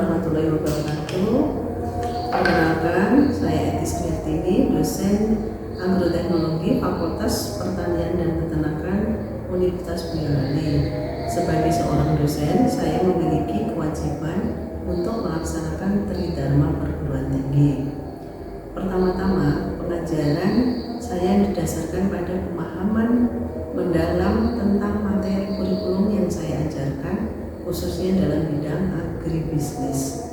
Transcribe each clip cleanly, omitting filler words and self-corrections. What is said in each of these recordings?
warahmatullahi wabarakatuh. Perkenalkan, saya Etis Kriartini, dosen Agroteknologi Fakultas Pertanian dan Peternakan Universitas Boyolali. Sebagai seorang dosen, saya memiliki kewajiban untuk melaksanakan Tridharma perguruan tinggi. Pertama-tama, pengajaran saya didasarkan pada pemahaman mendalam tentang materi kurikulum yang saya ajarkan, khususnya dalam bidang agribisnis.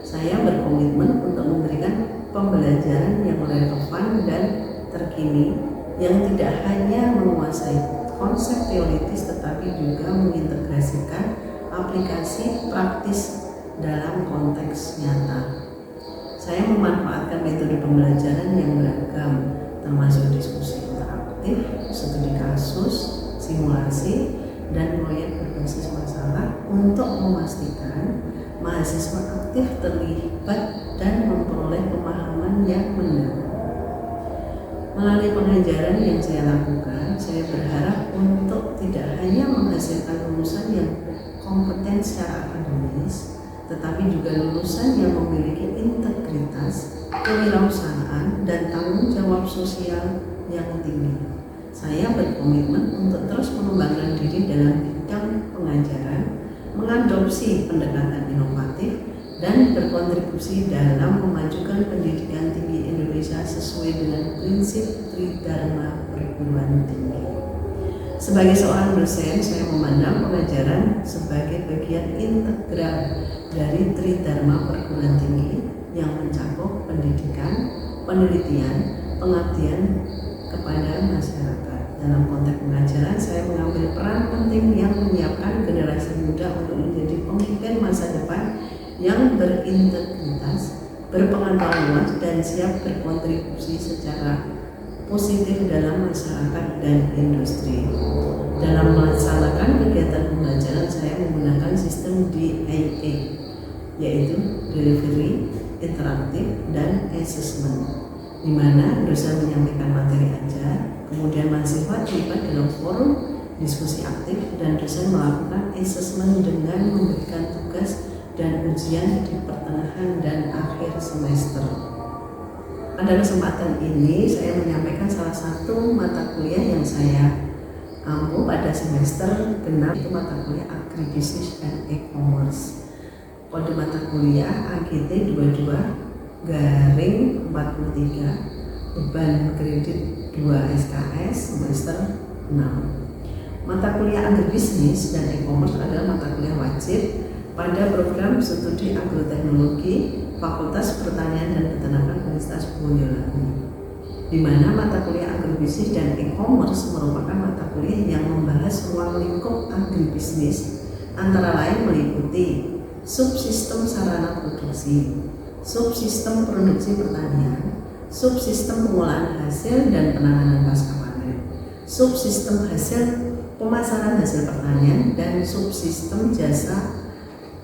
Saya berkomitmen untuk memberikan pembelajaran yang relevan dan terkini, yang tidak hanya menguasai konsep teoritis tetapi juga mengintegrasikan aplikasi praktis dalam konteks nyata. Saya memanfaatkan metode pembelajaran yang beragam, termasuk diskusi interaktif, studi kasus, simulasi, dan proyek berbasis masalah untuk memastikan mahasiswa aktif terlibat dan memperoleh pemahaman yang mendalam. Melalui pengajaran yang saya lakukan, saya berharap untuk tidak hanya menghasilkan lulusan yang kompeten secara akademis, tetapi juga lulusan yang memiliki integritas, kewirausahaan, dan tanggung jawab sosial yang tinggi. Saya berkomitmen untuk terus mengembangkan diri dalam bidang pengajaran, mengadopsi pendekatan inovatif, dan berkontribusi dalam memajukan pendidikan tinggi Indonesia sesuai dengan prinsip Tridharma perguruan tinggi. Sebagai seorang dosen, saya memandang pengajaran sebagai bagian integral dari Tridharma perguruan tinggi yang mencakup pendidikan, penelitian, pengabdian kepada masyarakat. Dalam konteks pengajaran, saya mengambil peran penting yang menyiapkan generasi muda untuk menjadi pemimpin masa depan yang berintegritas, berpengetahuan luas, dan siap berkontribusi secara positif dalam masyarakat dan industri. Dalam melaksanakan kegiatan pembelajaran, saya menggunakan sistem DIA, yaitu Delivery, Interaktif, dan Assessment, di mana dosen menyampaikan materi ajar, kemudian mahasiswa terlibat dalam forum diskusi aktif, dan dosen melakukan assessment dengan memberikan tugas dan ujian di pertengahan dan akhir semester. Pada kesempatan ini, saya menyampaikan salah satu mata kuliah yang saya ampu pada semester genap, itu mata kuliah Agribisnis dan E-commerce. Kode mata kuliah AGT 22/43, beban kredit 2 SKS semester 6. Mata kuliah Agribisnis dan E-commerce adalah mata kuliah wajib pada program studi Agroteknologi Fakultas Pertanian dan Peternakan Universitas Boyolali, di mana mata kuliah Agribisnis dan E-commerce merupakan mata kuliah yang membahas ruang lingkup agribisnis, antara lain meliputi subsistem sarana produksi, subsistem produksi pertanian, subsistem pengolahan hasil dan penanganan pasca panen, subsistem pemasaran hasil pertanian, dan subsistem jasa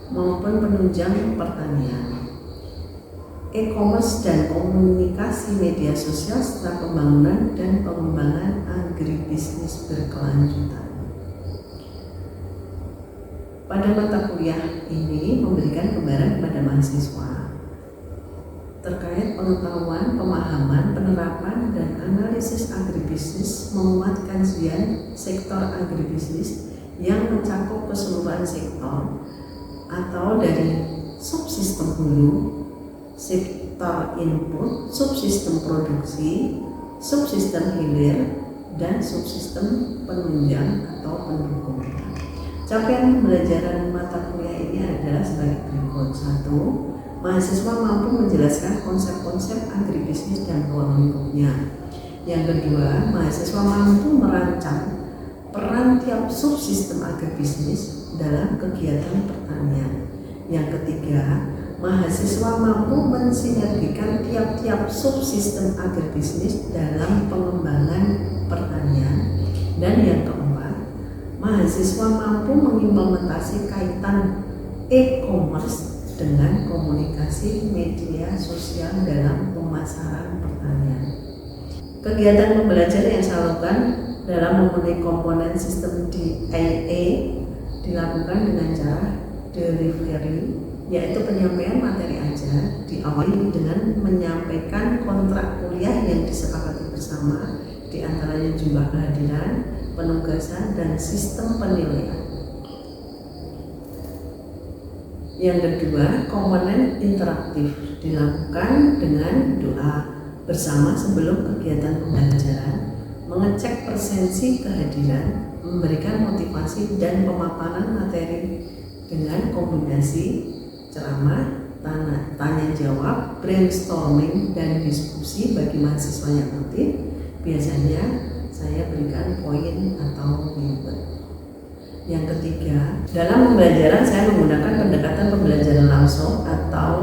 maupun penunjang pertanian. E-commerce dan komunikasi media sosial serta pembangunan dan pengembangan agribisnis berkelanjutan. Pada mata kuliah ini memberikan gambaran kepada mahasiswa terkait pengetahuan, pemahaman, penerapan, dan analisis agribisnis, menguatkan kajian sektor agribisnis yang mencakup keseluruhan sektor atau dari subsistem hulu, sektor input, subsistem produksi, subsistem hilir, dan subsistem penunjang atau pendukung. Capaian pembelajaran mata kuliah ini adalah sebagai berikut. 1. Mahasiswa mampu menjelaskan konsep-konsep agribisnis dan ruang lingkupnya. Yang kedua, mahasiswa mampu merancang peran tiap subsistem agribisnis dalam kegiatan pertanian. Yang ketiga, mahasiswa mampu mensinergikan tiap-tiap subsistem agribisnis dalam pengembangan pertanian. Dan yang keempat, mahasiswa mampu mengimplementasi kaitan e-commerce dengan komunikasi media sosial dalam pemasaran pertanian. Kegiatan pembelajaran yang saya lakukan dalam memenuhi komponen sistem DIA dilakukan dengan cara delivery, yaitu penyampaian materi ajar, diawali dengan menyampaikan kontrak kuliah yang disepakati bersama, di antaranya jumlah kehadiran, penugasan, dan sistem penilaian. Yang kedua, komponen interaktif dilakukan dengan doa bersama sebelum kegiatan pembelajaran, mengecek presensi kehadiran, memberikan motivasi dan pemaparan materi dengan kombinasi ceramah, tanya jawab, brainstorming, dan diskusi bagi mahasiswa yang aktif. Biasanya saya berikan poin atau reward. Yang ketiga, dalam pembelajaran saya menggunakan pendekatan pembelajaran langsung atau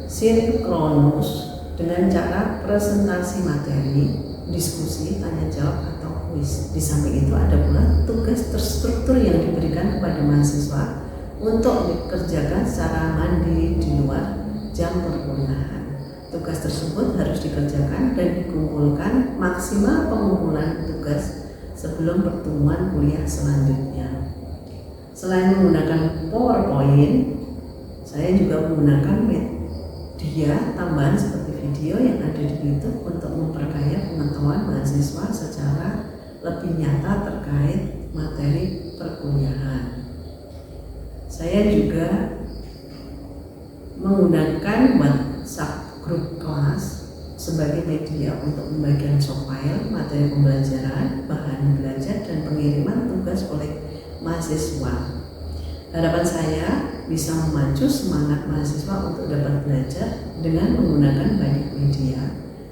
sinkronus dengan cara presentasi materi, diskusi, tanya jawab, atau kuis. Di samping itu ada pula tugas terstruktur yang diberikan kepada mahasiswa untuk dikerjakan secara mandiri di luar jam perkuliahan. Tugas tersebut harus dikerjakan dan dikumpulkan maksimal pengumpulan tugas sebelum pertemuan kuliah selanjutnya. Selain menggunakan PowerPoint, saya juga menggunakan media tambahan seperti video yang ada di YouTube untuk memperkaya pengetahuan mahasiswa secara lebih nyata terkait materi perkuliahan. Saya juga menggunakan WhatsApp grup kelas sebagai media untuk pembagian soft file, materi pembelajaran, bahan belajar, dan pengiriman tugas oleh mahasiswa. Harapan saya bisa memacu semangat mahasiswa untuk dapat belajar dengan menggunakan banyak media,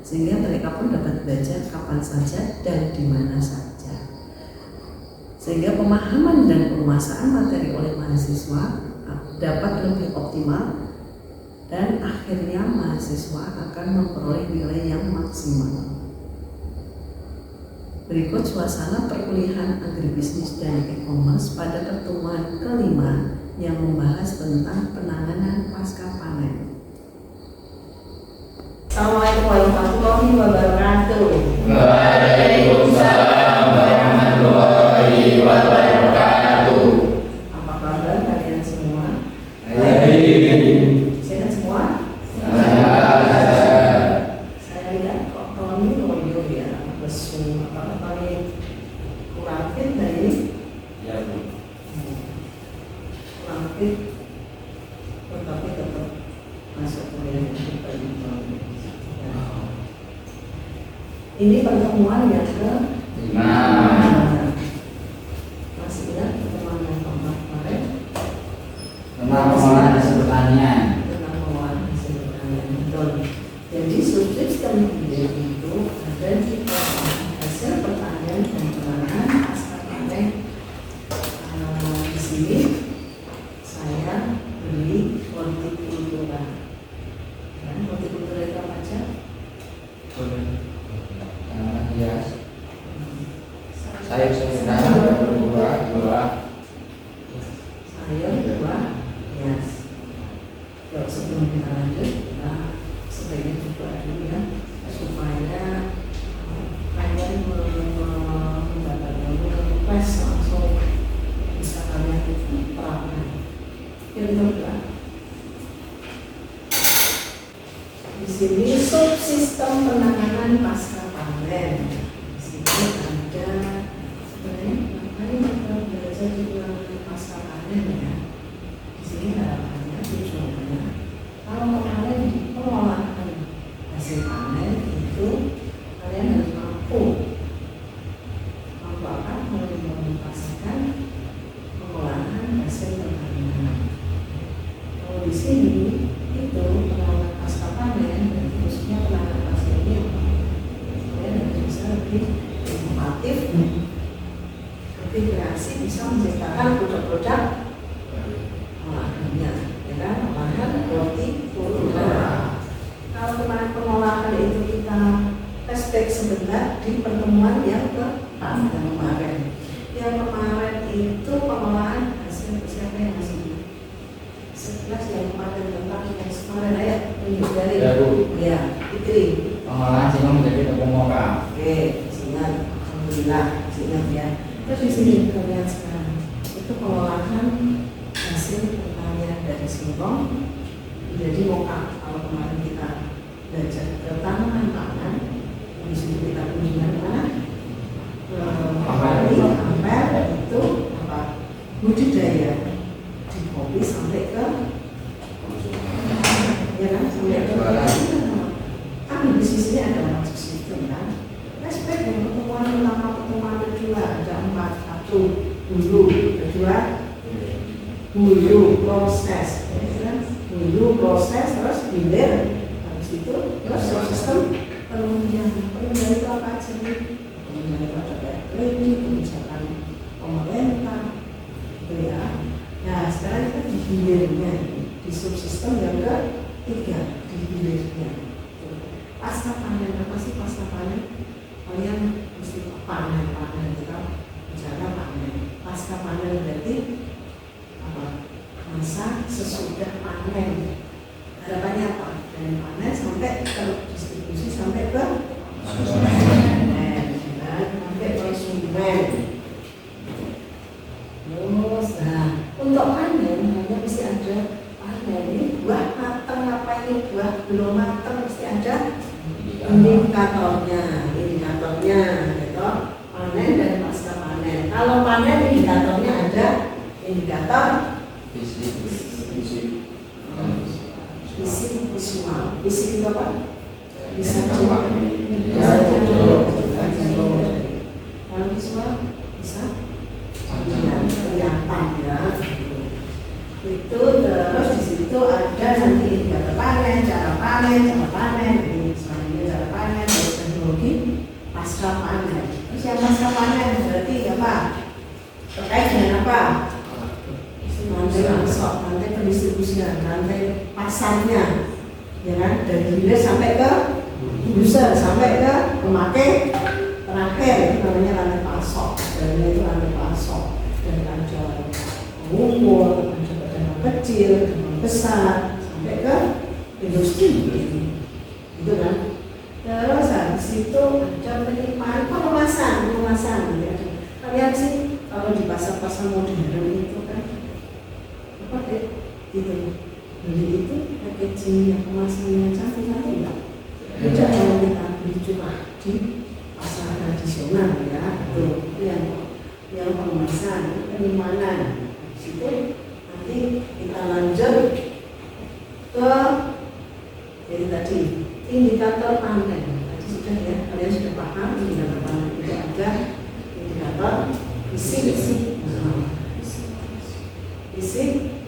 sehingga mereka pun dapat belajar kapan saja dan di mana saja. Sehingga pemahaman dan penguasaan materi oleh mahasiswa dapat lebih optimal dan akhirnya mahasiswa akan memperoleh nilai yang maksimal. Berikut suasana perkuliahan agribisnis dan e-commerce pada pertemuan kelima yang membahas tentang penanganan pasca panen. Assalamualaikum warahmatullahi wabarakatuh. Waalaikumsalam warahmatullahi wabarakatuh. Apa kabar kalian semua? Baik. Sehat semua? Sehat. Saya lihat kok Tony loyo ya, lesu. Apakah Tony kurang fit hari ini? Ya, Bu. Kurang fit, tetapi tetap masuk kuliah untuk bagi Tony. Ini pertemuan yang ke Nah, masih ingat pertemuan yang kemarin tentang pengolahan hasil pertanian. tentang pengolahan hasil pertanian, betul. Jadi subsistem hidup itu ada di hasil pertanian dan penanganan pasca panen. Di sini saya beri hortikultura. Dan hortikultura itu apa aja? Tanaman hias, sayur-sayuran, buah-buah. Sayur, buah, hias. Yuk, sebelum kita lanjut, kita sebaiknya berdoa dulu ya, supaya kalian mendapatkan request langsung bisa kalian terapkan. Yuk kita berdoa. Di sini subsistem penanganan pasca panen. Di sini ada sebenarnya ngapain kita belajar di penanganan pasca panen ya. Di sini harapannya tujuannya kalau kalian di pengolahan hasil panen itu kalian harus mampu akan mengimplementasikan pengolahan hasil pertanian. Kalau di sini itu penanganan pasca panen dan khususnya penanganan pasca ini kalian harus bisa lebih inovatif, lebih kreasi, bisa menciptakan produk-produk olahannya, ya kan? Olahan hortikultura. Kalau kemarin pengolahan itu kita flashback sebentar di pertemuan yang kemarin. Yang kemarin itu pengolahan hasil siapa yang masih ingat? 11 yang kemarin tentang yang kemarin ayat tunjuk dari ya Fitri. Pengolahan sehingga menjadi tepung moka. Oke, ingat, alhamdulillah, ingat ya. Terus di sini kalian sekarang itu pengolahan hasil pertanian dari singkong menjadi moka. Kalau kemarin kita belajar ke tanaman pangan, di situ kita kunjungan mana? Ampel itu apa? Budidaya di kopi sampai ke ya kan sampai ke kan di sini ada masuk sistem kan. Respect yang pertemuan pertama, pertemuan kedua ada 4. 1 hulu, kedua hulu proses, terus hilir, habis itu terus sistem penunjang itu apa aja nih? Penunjang itu ada kayak kredit, kebijakan pemerintah, gitu ya. Nah sekarang kita di hilirnya, di subsistem yang ketiga, di hilirnya. Pasca panen, apa sih pasca panen? Kalian mesti panen kita bicara panen. Pasca panen berarti apa? Masa sesudah panen. Harapannya apa? Dari panen sampai ke distribusi sampai ke konsumen, sampai konsumen. Terus, nah untuk panen hanya mesti ada panen ini buah matang apa ini buah belum matang mesti ada indikatornya, gitu. Panen dan pasca panen. Kalau panen indikatornya ada indikator fisik visual. Fisik itu apa? Bisa kalau visual bisa kelihatan ya. Itu terus di situ ada nanti indikator panen, cara panen, ini selanjutnya cara panen, terus teknologi pasca panen. Terus yang pasca panen berarti apa? Terkait dengan apa? Rantai pasok, rantai pendistribusian, rantai pasarnya, ya kan? Dari hilir sampai ke user, sampai ke pemakai terakhir, itu namanya rantai pasok. Dan itu rantai pasok. Dan ada pengumpul, ada pedagang kecil, pedagang besar, sampai ke industri, gitu kan? Terus habis itu ada penyimpanan, pengemasan, ya. Kalian sih kalau di pasar-pasar modern itu kan apa deh, gitu. Beli itu packaging yang kemasannya cantik-cantik enggak? Tidak kalau kita beli cuma di pasar tradisional ya, itu yang pengemasan, penyimpanan. Di situ nanti kita lanjut ke jadi tadi indikator panen. Tadi sudah ya, kalian sudah paham indikator panen itu ada indikator fisik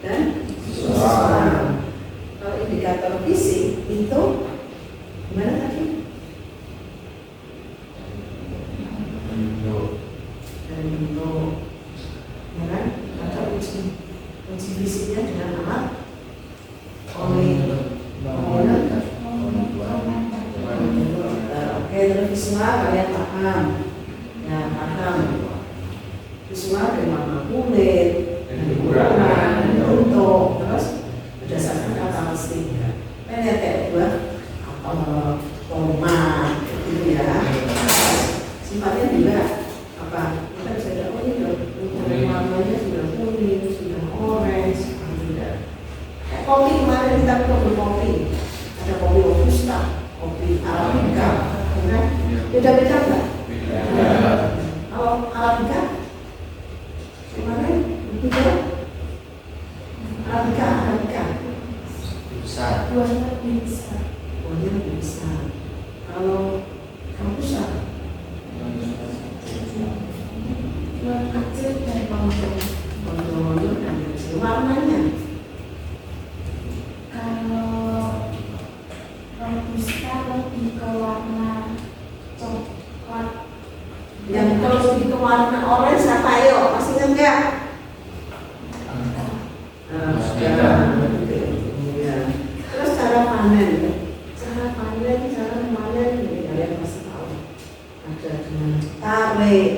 dan visual. Kalau indikator fisik itu gimana tadi? Dari bentuk, ya kan? Ada uji fisiknya dengan alat Oke, terus visual kalian paham? Ya paham. Visual dari warna kulit, ukuran, bentuk, terus berdasarkan karakteristik. Kan lihat kayak buah apel, tomat, gitu ya. Sifatnya juga apa? Kita bisa lihat oh ini warnanya sudah kuning, sudah orange, sudah. Kayak kopi kemarin kita ketemu kopi, ada kopi robusta, kopi arabica, kan? Beda-beda nggak? Kalau arabica kemarin beda. Arabica besar. Buahnya lebih besar. Buahnya lebih besar. Kalau robusta Buah kecil dan panggung. kontrolnya dan warnanya. Kalau robusta lebih ke warna coklat. Yang kalau lebih ke warna orange apa ayo? Masih enggak? Terus cara panen, cara panen ini kalian pasti tahu. Ada dengan tarik.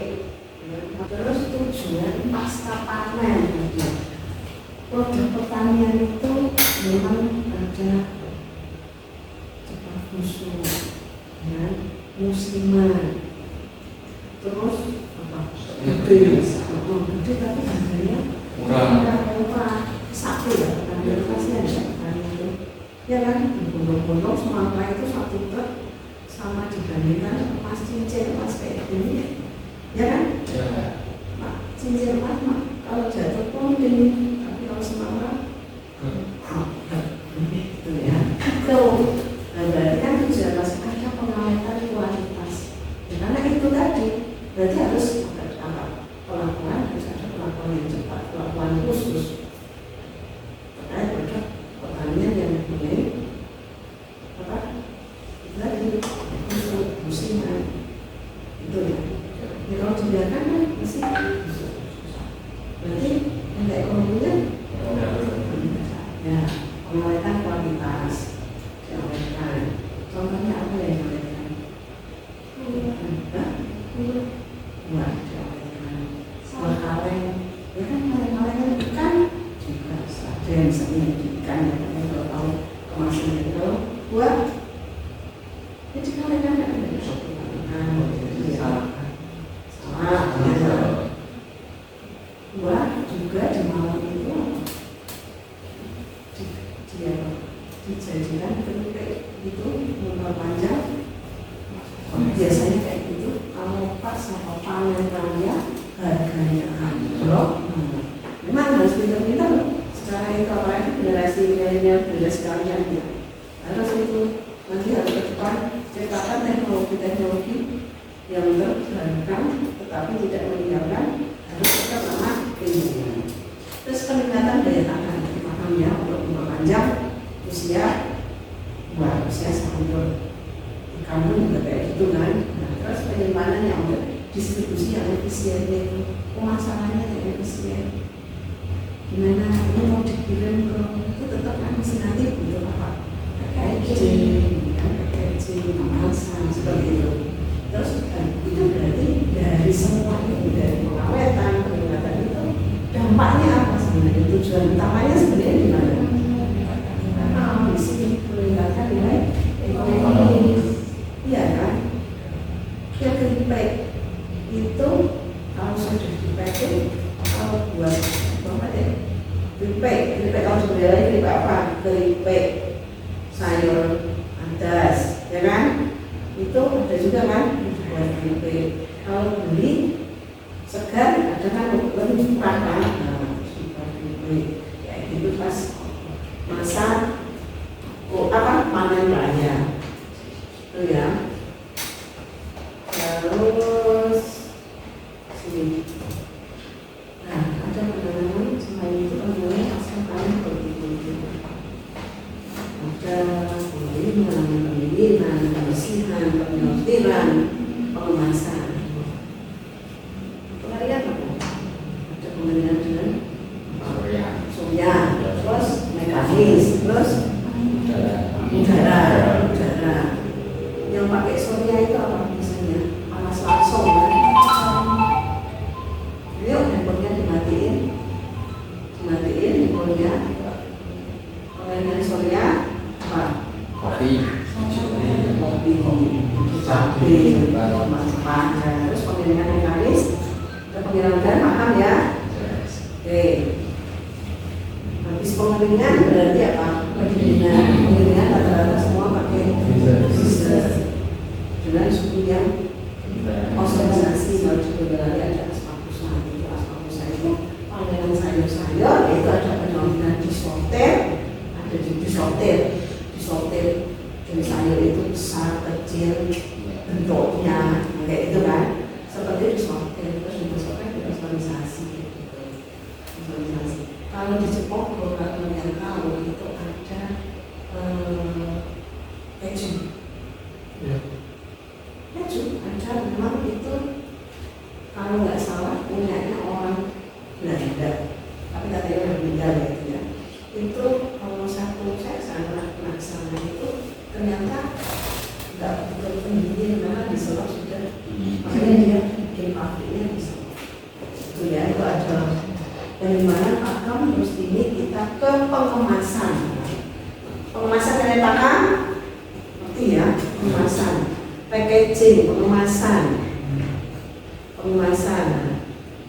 Terus tujuan pasca panen. Produk pertanian itu memang ada cepat busuk, ya, musiman. Terus apa? Gede tapi harganya murah. Satu ya, ya kan, berbondong-bondong semangka itu satu truk sama dibandingkan emas cincin emas kayak gini, ya kan? Mak, cincin emas mak kalau jatuh pun gini, tapi kalau semangka gitu ya. Itu berarti kan tujuan masih ada pengawetan kualitas. Ya, karena itu tadi berarti harus ada pelakuan, harus ada pelakuan yang cepat, pelakuan khusus terkait pada pertanian yang mempunyai apa? Itu tadi musiman itu ya. Ya kalau dibiarkan kan masih berarti yang ekonominya ya pengawetan kualitas diawetkan. Contohnya apa yang diawetkan? Buah diawetkan, buah kaleng, ya kan kaleng-kaleng ikan juga ada yang misalnya ikan ya kan kalau tahu kemasan itu buah jadi kaleng-kaleng ada yang salah buah juga di malam itu dijanjikan kayak gitu memperpanjang biasanya kayak gitu kalau pas sama panen raya harganya anjlok. Memang harus pintar-pintar secara itu apalagi generasi milenial generasi kalian ya harus itu nanti harus ke depan ciptakan teknologi yang terbarukan tetapi tidak meninggalkan harus tetap sama keinginan. Terus peningkatan daya tahan paham ya untuk memperpanjang usia sampai kamu juga kayak gitu kan. Nah, terus penyimpanan yang untuk distribusi yang efisien itu pemasarannya yang efisien gimana ini mau dikirim ke itu tetap kan nanti butuh apa packaging kemasan seperti itu. Terus itu berarti dari semua itu dari pengawetan peningkatan itu dampaknya apa sebenarnya tujuan utamanya sebenarnya di mana? Di sini meningkatkan nilai ekonomi, iya kan? Yang keripik itu kalau sudah dipacking, kalau buat apa ya? Keripik kalau sebenarnya keripik apa? Keripik sayur adas, ya kan? Itu ada juga kan buat keripik. Kalau beli segar ada kan lebih murah kan? Nah, buat keripik kayak gitu pas masa panen raya itu ya. Terus sini nah ada penanaman selain itu penanaman pasca panen begitu ada pengiriman, kebersihan, penyortiran, pengemasan. Pengalian apa? Ada pengalian dengan surya, terus mekanis, terus udara yang pakai surya itu apa misalnya panas langsung kan? Yuk handphonenya dimatiin handphonenya pengalian surya apa? Kopi terus pengalian mekanis dan pengalian udara paham ya? Oke. Habis pengeringan berarti apa? Pengeringan rata-rata semua pakai dengan suhu yang konsentrasi baru sebenarnya ada aspakusa itu pengeringan sayur-sayur itu ada fenomena disorter, ada disorter jadi sayur itu besar kecil bentuknya kayak itu kan seperti disorter terus disorter visualisasi gitu. Kalau di Jepang beberapa yang tahu itu ada keju ada memang itu kalau nggak salah punyanya orang Belanda tapi katanya udah meninggal ya itu ya. Itu kalau satu saya sangat penasaran itu ternyata nggak betul pendingin karena di Solo sudah makanya dia bikin pabriknya di Solo itu ya. Itu ada dari mana akan terus ini kita ke pengemasan dari tangan ngerti ya, pengemasan packaging, pengemasan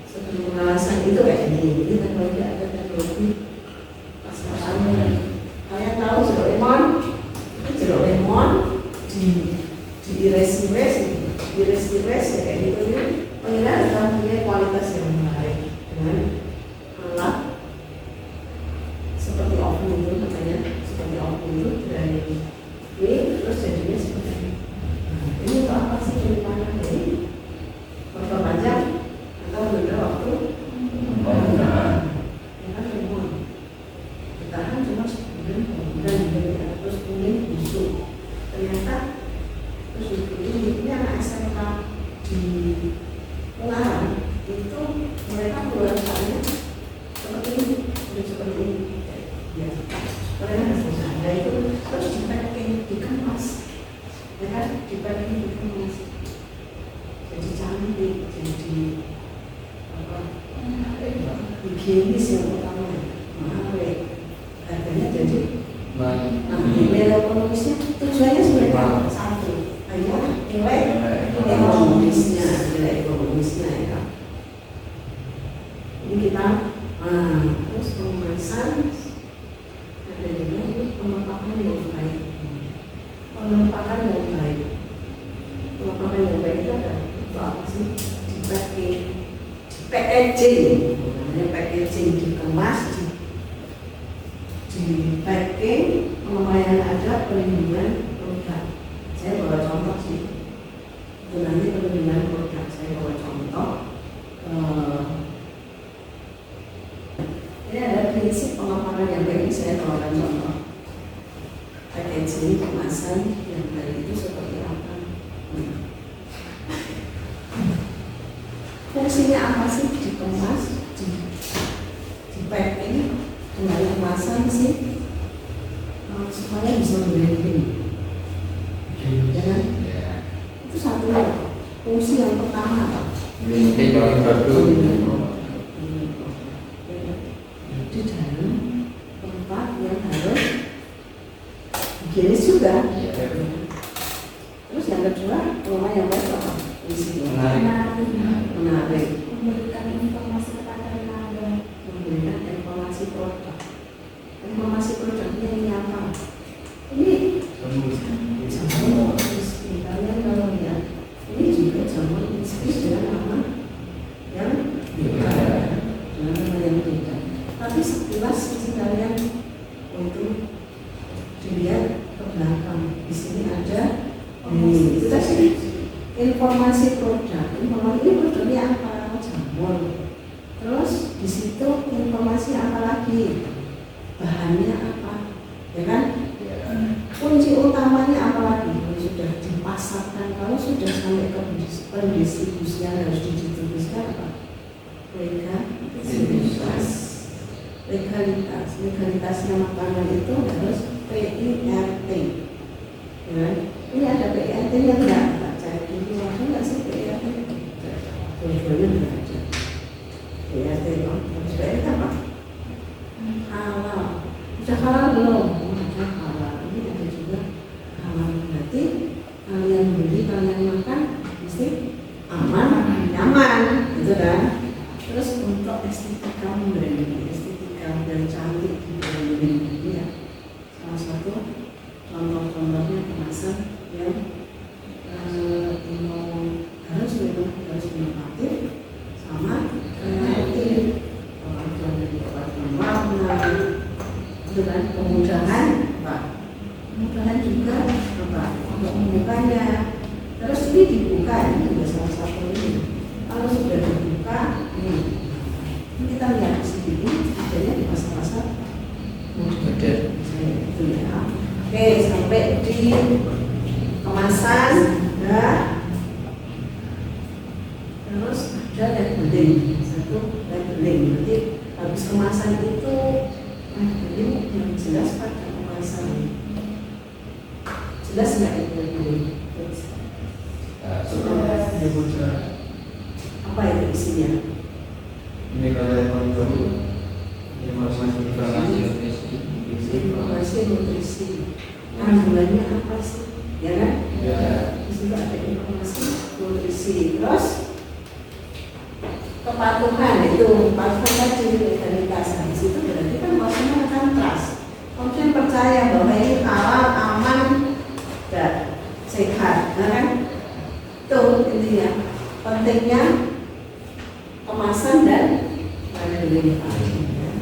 sebelum pengemasan itu kayak ini teknologi ada teknologi pas kalian tahu Doraemon dires ya kayak gitu ya. Penilaian adalah punya kualitas yang baik dengan alat seperti oven itu katanya, seperti oven itu dari ini terus jadinya seperti ini. Nah, ini untuk apa sih dari panah ini? Memperpanjang atau menunda waktu? Ya kan semua ditahan cuma sebulan, kemudian terus kemudian busuk. Ternyata terus ini anak SMK di Ungaran itu mereka keluarannya seperti ini, seperti ini. Ya, mereka susah. Nah itu terus dipacking, dikemas, ya kan? Dipacking, dikemas. Jadi cantik, jadi apa? Higienis yang utama, menarik. Harganya jadi nilai ekonomisnya tujuannya sebenarnya satu, hanya nilai ekonomisnya ya. Ini kita terus pemasan ada juga pemempakan yang baik. Pemempakan yang baik itu ada untuk apa sih? Packaging, namanya packaging, dikemas, di packing, lumayan ada perlindungan produk. Saya bawa contoh sih, itu nanti perlindungan produk. Saya bawa contoh. Ini ada prinsip pemaparan yang baik. Saya bawakan contoh. Packaging kemasan yang baik itu seperti apa? Fungsinya apa sih dikemas, di packing dengan kemasan sih supaya bisa branding, ya kan? Itu satu fungsi yang pertama apa? Branding paling bagus. Di dalam tempat yang harus higienis juga. Terus yang kedua, rumah yang baik apa? Fungsinya menarik, memberikan informasi kepada pelanggan, memberikan informasi produk. Informasi produknya ini apa? Ini jamu crispy. Kalian kalau lihat, ini juga jamu crispy dengan nama yang beda, dengan nama yang beda. Tapi sekilas mesti kalian untuk dilihat ke belakang. Di sini ada ini. Kita sih informasi produk. Informasi ini produknya apa? Jamur. Terus di situ informasi apa lagi? Bahannya apa? Ya kan? Kunci utamanya apa lagi? Kalau sudah dipasarkan, kalau sudah sampai ke pendistribusian harus didistribusikan apa? Legalitasnya makanan itu harus PIRT. Ya, ini ada PIRT yang enggak cari dulu, nggak sih PIRT? Tujuannya enggak ada. PIRT harus PIRT apa? Halal. Sudah halal belum? Ada halal. Ini ada juga halal. Berarti kalian beli, kalian makan mesti aman, nyaman, gitu kan? Terus untuk estetika branding, estetika dan cantik di branding ini ya, salah satu contoh-contohnya kemasan yang harus inovatif sama kreatif, pengajuan dari warna, itu kan kemudahan, Pak. Kemudahan juga apa? Untuk membukanya. Terus ini dibuka, ini juga salah satu ini. Kalau sudah dibuka, ini kita lihat sendiri, adanya di pasar-pasar modern. Itu ya. Oke, sampai di kemasan, ya. Terus ada labeling, satu labeling. Berarti habis kemasan itu labeling yang jelas pada kemasan. Jelas nggak itu labeling? Apa itu isinya? Ini kalau baru informasi nutrisi. Kandungannya apa sih? Ya kan? Ya. Di situ ada informasi nutrisi. Terus kepatuhan itu, kepatuhan tadi legalitas. Di situ berarti kan konsumen akan trust. Konsumen percaya bahwa ini halal, aman, dan sehat, nah kan? pentingnya kemasan dan labeling.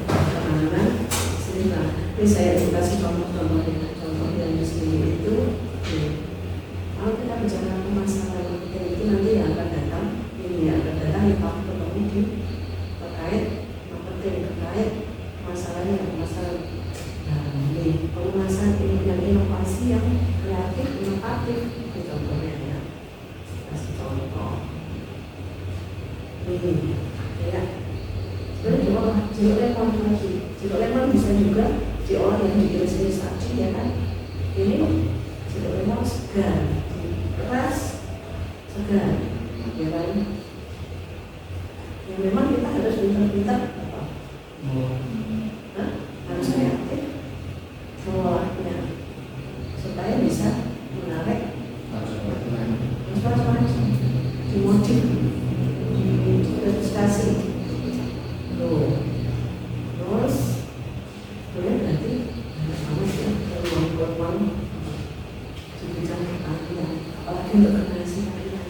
Penanganan limbah. Ini saya kasih contoh yang di sini itu. Kalau kita bicara masalah itu nanti yang akan datang, ini yang akan datang di Pak Budi terkait terkait masalahnya masalah ini pengemasan yang inovasi yang kreatif, inovatif, itu contohnya ya. Kasih contoh. Ini ya. Sebenarnya jika lemon bisa juga diolah yang diiris saji ya kan. Ini jika lemon segar, keras, segar, ya kan. Yang memang kita harus pintar-pintar apa? Harus kreatif mengolahnya supaya bisa menarik dimodif, diverifikasi. Terus kemudian nanti sama ya ruang di bidang pertanian, apalagi untuk generasi kalian.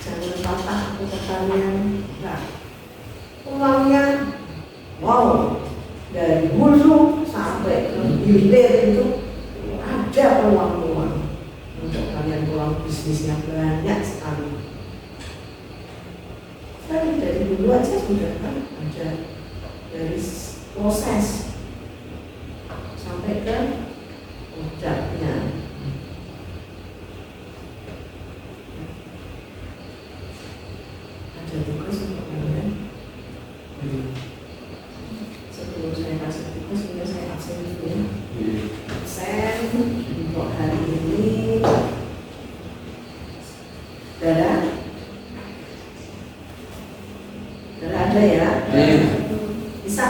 Jangan patah pertanian, nah uangnya wow dari hulu sampai ke hilir itu ada peluang-peluang untuk kalian peluang bisnisnya banyak sekali. Dari dulu aja sudah kan ada dari proses sampai ke produknya. Ada tugas untuk kalian. Sebelum saya kasih tugas, sudah saya absen dulu ya. Absen untuk hari ini. Darah ada ya? Bisa?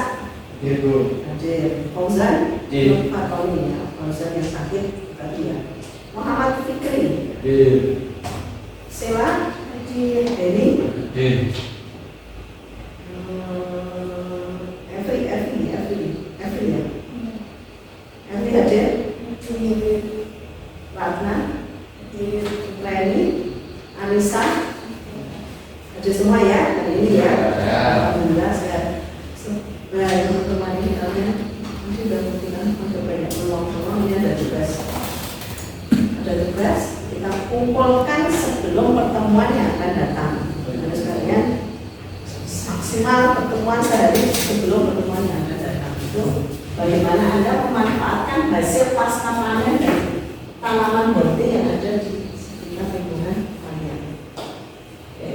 Iya Bu. Hadir. Fauzan? Iya. Atau ini ya? Fauzan yang sakit tadi ya. Muhammad Fikri? Iya. Sela? Hadir. Denny? Iya. Every ya? Every hadir? Ratna? Leni? Anissa? Hadir semua ya? Hari ini ya? Alhamdulillah saya teman-teman ini kalian nanti sudah mungkin untuk banyak peluang-peluang. Ini ada tugas kita kumpulkan sebelum pertemuan yang akan datang. Terus kalian maksimal pertemuan sehari sebelum pertemuan yang akan datang itu bagaimana Anda memanfaatkan hasil pasca panen dan tanaman boti yang ada di sekitar lingkungan kalian. Oke.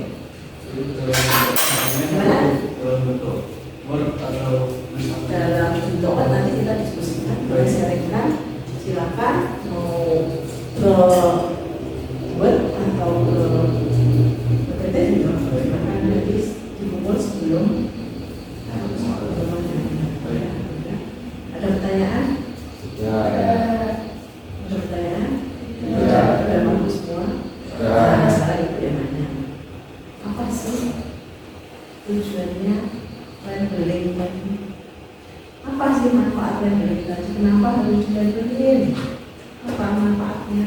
Dalam bentuk nanti kita diskusikan, boleh sharingkan, silakan mau ke Word atau ke PPT juga akan dikumpul sebelum ada pertanyaan? Ya. Ada pertanyaan? Ya. Ada mampu semua? Ya. Sekarang ibu yang nanya, apa sih tujuannya labeling tadi? Apa sih manfaat labeling tadi? Kenapa harus labeling? Apa manfaatnya?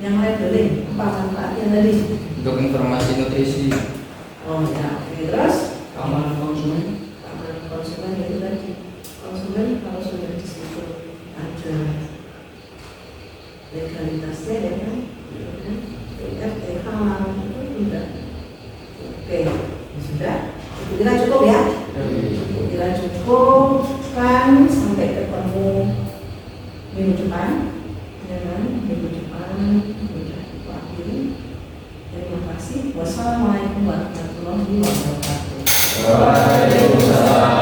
Yang labeling, apa manfaatnya tadi? Untuk informasi nutrisi. Oh ya, oke. Terus? Keamanan konsumen. Keamanan konsumen itu tadi. Konsumen kalau sudah di situ ada legalitasnya ya kan? FTH itu tidak. Oke, sudah. Kira cukup ya? Kira cukup kan sampai ketemu minggu depan, ya kan? Minggu depan sudah aku akhiri. Terima kasih. Wassalamualaikum warahmatullahi wabarakatuh. Waalaikumsalam.